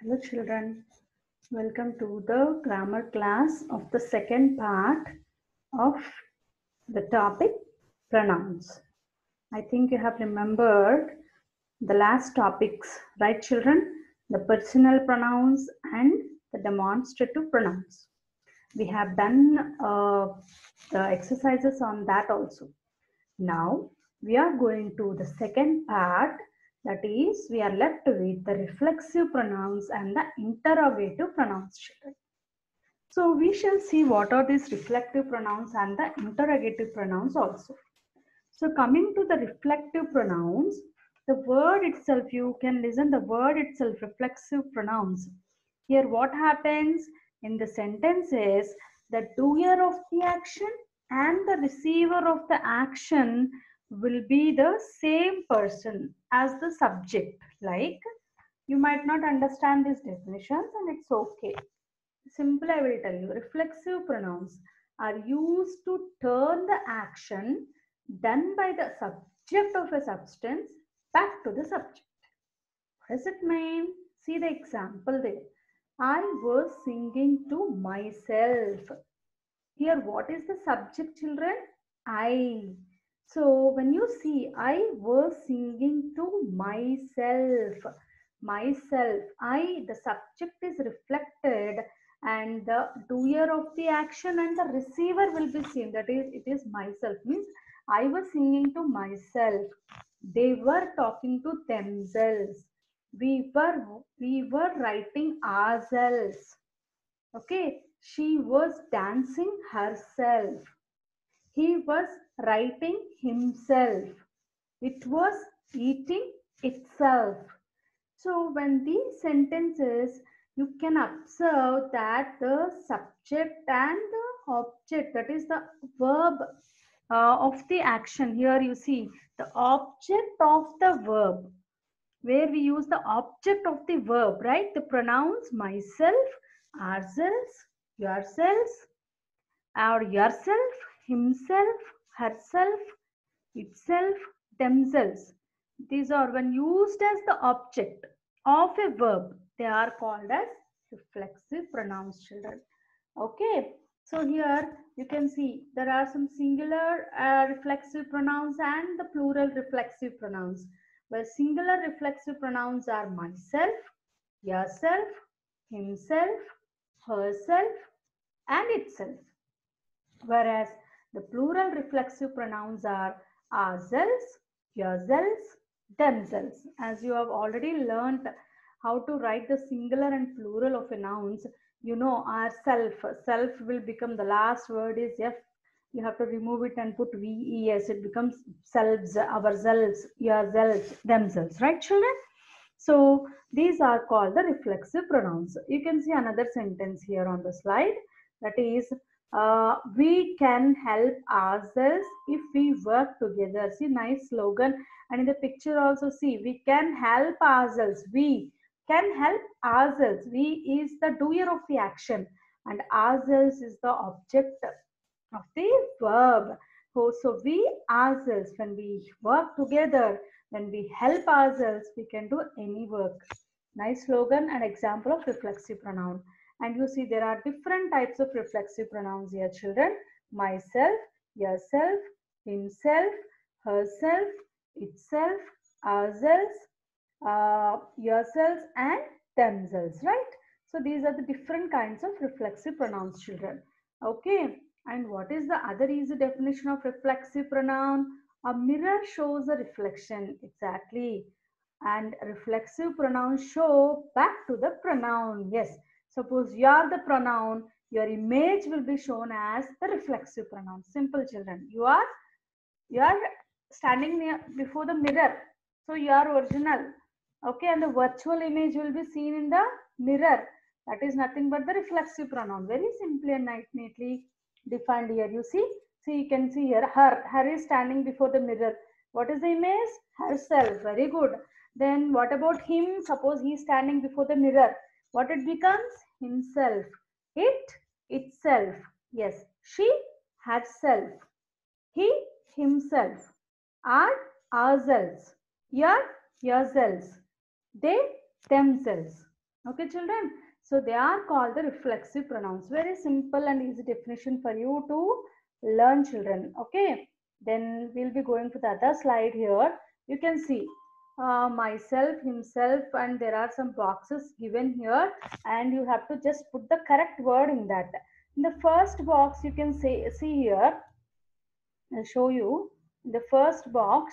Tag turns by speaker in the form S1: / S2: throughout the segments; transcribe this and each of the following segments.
S1: Hello children, welcome to the grammar class of the second part of the topic pronouns. I think you have remembered the last topics, right children? The personal pronouns and the demonstrative pronouns. We have done the exercises on that also. Now we are going to the second part, that is we are left with the reflexive pronouns and the interrogative pronouns children. So we shall see what are these reflective pronouns and the interrogative pronouns also. So coming to the reflective pronouns, the word itself, you can listen the word itself, reflexive pronouns. Here what happens in the sentence is the doer of the action and the receiver of the action will be the same person as the subject. Like, you might not understand these definitions and it's okay. Simple, I will tell you. Reflexive pronouns are used to turn the action done by the subject of a substance back to the subject. What does it mean? See the example there. I was singing to myself. Here, what is the subject, children? I. So, when you see, I was singing to myself. Myself. I, the subject is reflected and the doer of the action and the receiver will be seen. That is, it is myself. Means, I was singing to myself. They were talking to themselves. We were writing ourselves. Okay, she was dancing herself. He was writing himself. It was eating itself. So when these sentences, you can observe that the subject and the object, that is the verb of the action. Here you see the object of the verb, where we use the object of the verb, right? The pronouns myself, ourselves, yourselves, or yourself, himself, herself, itself, themselves. These are when used as the object of a verb, they are called as reflexive pronouns, children. Okay, so here you can see there are some singular reflexive pronouns and the plural reflexive pronouns. Where singular reflexive pronouns are myself, yourself, himself, herself, and itself. Whereas the plural reflexive pronouns are ourselves, yourselves, themselves. As you have already learnt how to write the singular and plural of a nouns, you know ourself. Self will become the last word is F. You have to remove it and put VES. It becomes selves, ourselves, yourselves, themselves. Right, children? So these are called the reflexive pronouns. You can see another sentence here on the slide. That is, we can help ourselves if we work together. See, nice slogan. And in the picture also see, we can help ourselves. We can help ourselves. We is the doer of the action and ourselves is the object of the verb. So we ourselves, when we work together, when we help ourselves, we can do any work. Nice slogan and example of reflexive pronoun. And you see there are different types of reflexive pronouns here, children. Myself, yourself, himself, herself, itself, ourselves, yourselves, and themselves, right? So these are the different kinds of reflexive pronouns, children. Okay. And what is the other easy definition of reflexive pronoun? A mirror shows a reflection. Exactly. And reflexive pronouns show back to the pronoun. Yes. Suppose you are the pronoun, your image will be shown as the reflexive pronoun. Simple, children. You are standing near before the mirror. So you are original. Okay. And the virtual image will be seen in the mirror. That is nothing but the reflexive pronoun. Very simply and neatly defined here. You see, you can see here her is standing before the mirror. What is the image? Herself. Very good. Then what about him? Suppose he is standing before the mirror. What it becomes? Himself. It, itself. Yes. She, herself. He, himself. Are, ourselves. Your, yourselves. They, themselves. Okay, children. So they are called the reflexive pronouns. Very simple and easy definition for you to learn, children. Okay. Then we'll be going to the other slide here. You can see myself, himself, and there are some boxes given here, and you have to just put the correct word in that. In the first box, you can see here. I'll show you the first box.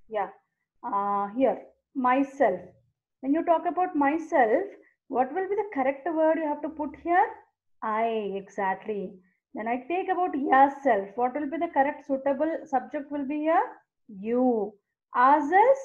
S1: Yeah, here, myself. When you talk about myself, what will be the correct word you have to put here? I, exactly. Then I take about yourself. What will be the correct suitable subject will be here? You. Ourselves,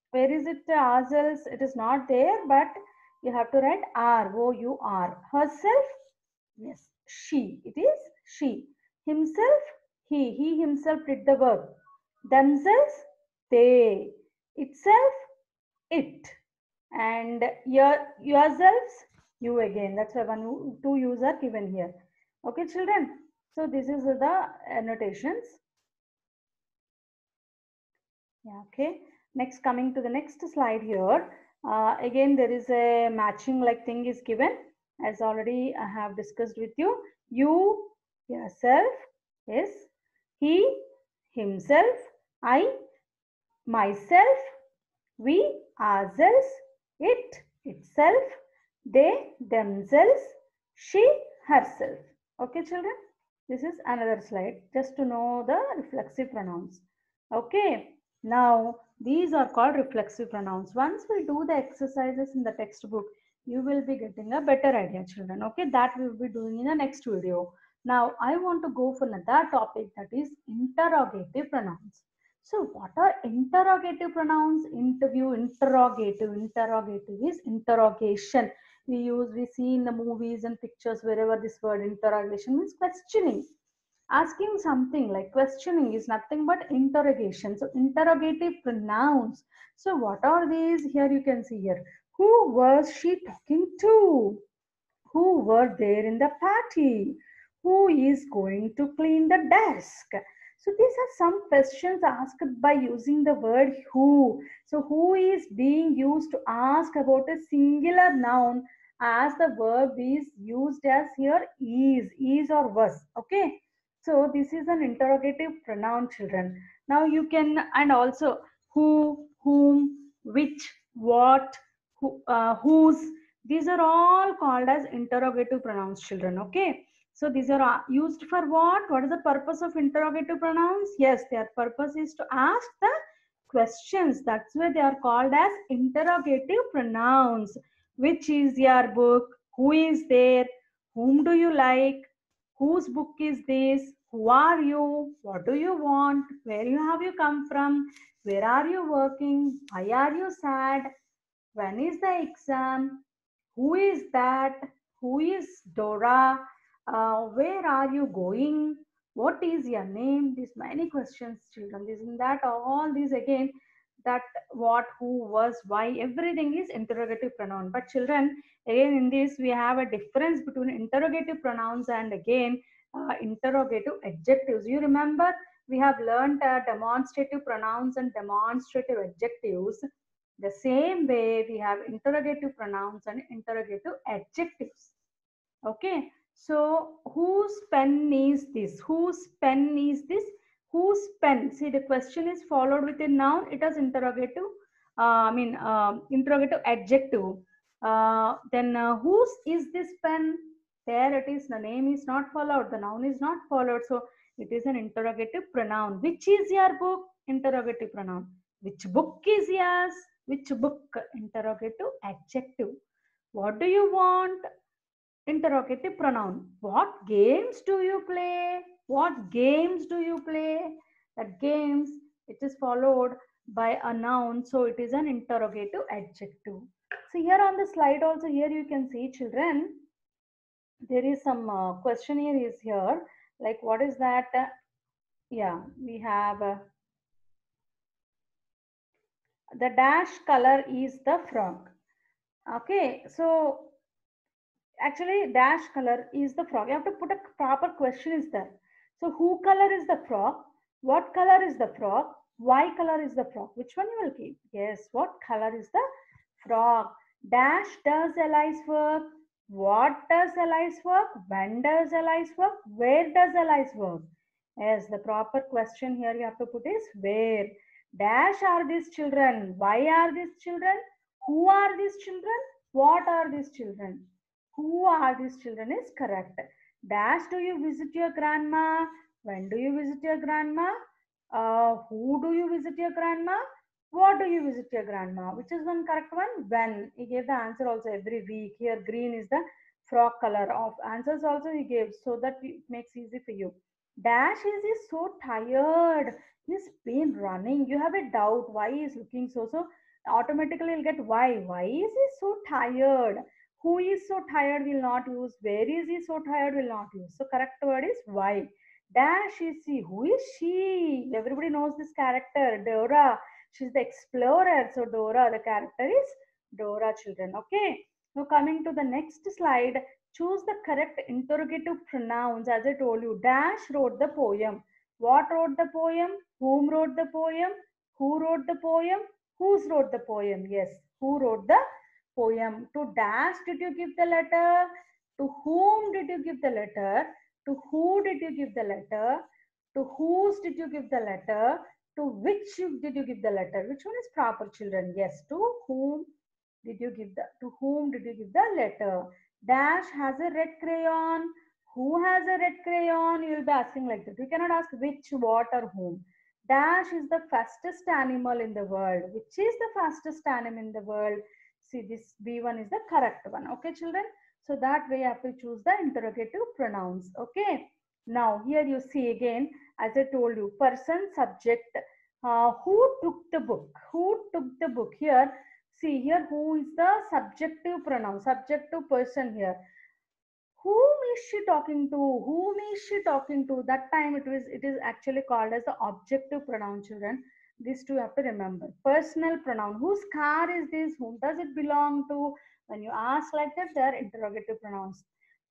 S1: where is it? Ourselves, it is not there, but you have to write R, O, U, R. Herself, yes, she. It is she. Himself, he. He himself did the work. Themselves, they. Itself, it. And yourselves, you again. That's why two U's are given here. Okay, children. So this is the annotations. Yeah, okay. Next, coming to the next slide here. Again, there is a matching like thing is given, as already I have discussed with you. You, yourself, yes. He, himself. I, myself. We, ourselves. It, itself. They, themselves. She, herself. Okay, children. This is another slide just to know the reflexive pronouns. Okay. Now, these are called reflexive pronouns. Once we do the exercises in the textbook, you will be getting a better idea, children. Okay, that we will be doing in the next video. Now, I want to go for another topic, that is interrogative pronouns. So, what are interrogative pronouns? Interview, interrogative. Interrogative is interrogation. We see in the movies and pictures wherever this word interrogation means questioning. Asking something like questioning is nothing but interrogation. So interrogative pronouns. So what are these? Here you can see here. Who was she talking to? Who were there in the party? Who is going to clean the desk? So these are some questions asked by using the word who. So who is being used to ask about a singular noun, as the verb is used as here is or was. Okay. So this is an interrogative pronoun, children. Now you can, and also who, whom, which, what, whose. These are all called as interrogative pronouns, children. Okay. So these are used for what? What is the purpose of interrogative pronouns? Yes, their purpose is to ask the questions. That's why they are called as interrogative pronouns. Which is your book? Who is there? Whom do you like? Whose book is this? Who are you? What do you want? Where have you come from? Where are you working? Why are you sad? When is the exam? Who is that? Who is Dora? Where are you going? What is your name? These many questions, children. This and that, all these again, that what, who, was, why, everything is interrogative pronoun. But children, again in this we have a difference between interrogative pronouns and again interrogative adjectives. You remember we have learned demonstrative pronouns and demonstrative adjectives. The same way we have interrogative pronouns and interrogative adjectives. Okay. So whose pen is this? Whose pen is this? Whose pen? See, the question is followed with a noun. It has interrogative. Interrogative adjective. Then whose is this pen? There it is. The name is not followed. The noun is not followed. So it is an interrogative pronoun. Which is your book? Interrogative pronoun. Which book is yours? Which book? Interrogative adjective. What do you want? Interrogative pronoun. What games do you play? What games do you play? That games, it is followed by a noun, so it is an interrogative adjective. So here on the slide also, here you can see, children, there is some questionnaire is here, like what is that? Yeah, we have the dash color is the frog. Okay, so actually dash color is the frog. You have to put a proper question is there. So who color is the frog? What color is the frog? Why color is the frog? Which one you will keep? Yes, what color is the frog? Dash does Alice work? What does Alice work? When does Alice work? Where does Alice work? Yes, the proper question here you have to put is where. Dash are these children? Why are these children? Who are these children? What are these children? Who are these children is correct. Dash do you visit your grandma? When do you visit your grandma? Who do you visit your grandma? What do you visit your grandma? Which is one correct one? When. He gave the answer also every week. Here green is the frock color of answers also he gave so that it makes easy for you. Dash is he so tired. He's been running. You have a doubt why he's looking so automatically you'll get why. Why is he so tired? Who is so tired will not use. Where is he so tired will not use. So correct word is why. Dash is she. Who is she? Everybody knows this character. Dora. She's the explorer. So Dora, the character is Dora children. Okay. Now coming to the next slide, choose the correct interrogative pronouns. As I told you, Dash wrote the poem. What wrote the poem? Whom wrote the poem? Who wrote the poem? Whose wrote the poem? Yes, who wrote the poem? To Dash did you give the letter? To whom did you give the letter? To who did you give the letter? To whose did you give the letter? To which did you give the letter? Which one is proper, children? Yes, to whom did you give the letter? Dash has a red crayon. Who has a red crayon? You will be asking like that. You cannot ask which, what, or whom. Dash is the fastest animal in the world. Which is the fastest animal in the world? See, this B1 is the correct one. Okay, children? So that way you have to choose the interrogative pronouns. Okay. Now here you see again, as I told you, person, subject. Who took the book? Who took the book? Here, see here, who is the subjective pronoun? Subjective person here. Whom is she talking to? Whom is she talking to? That time it is actually called as the objective pronoun, children. These two you have to remember. Personal pronoun. Whose car is this? Whom does it belong to? When you ask like that, they are interrogative pronouns.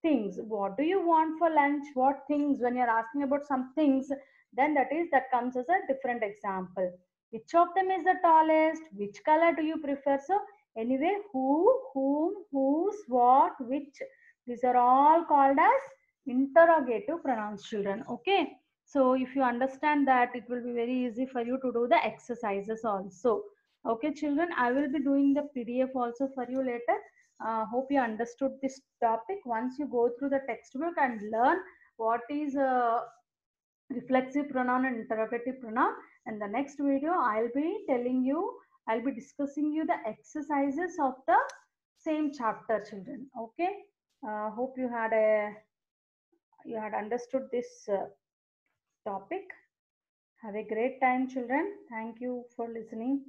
S1: Things. What do you want for lunch? What things? When you're asking about some things, then that comes as a different example. Which of them is the tallest? Which color do you prefer? So anyway, who, whom, whose, what, which. These are all called as interrogative pronouns, children. Okay. So if you understand that, it will be very easy for you to do the exercises also. Okay, children, I will be doing the PDF also for you later. Hope you understood this topic. Once you go through the textbook and learn what is reflexive pronoun and interrogative pronoun, and the next video I'll be discussing you the exercises of the same chapter, children. Okay. Hope you had understood this topic. Have a great time, children. Thank you for listening.